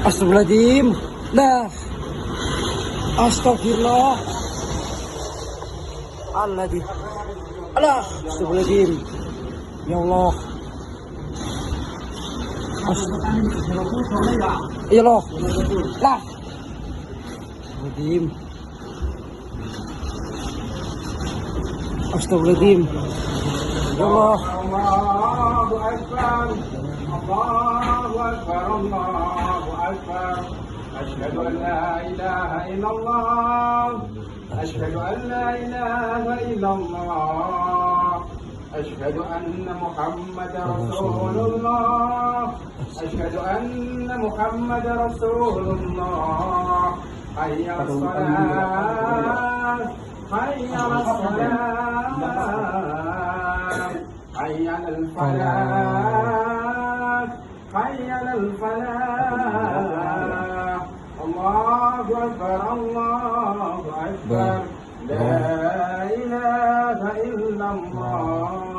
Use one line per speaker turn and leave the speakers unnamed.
Astagfirullahaladzim. Nah. Astagfirullah. Allah. Astagfirullahaladzim. Ya Allah. Ya Allah. Lah. Astagfirullahaladzim. Ya Allah.
Allahu Akbar. Allahu Akbar. Allahu Akbar. Asyhadu an la ilaha illallah. Asyhadu an la ilaha illallah. أشهد أن محمد رسول الله. أشهد أن محمد رسول الله. حي على الصلاة. حي على الصلاة. حي على الفلاح. حي على الفلاح. الله أكبر. الله أكبر. لا إله إلا الله.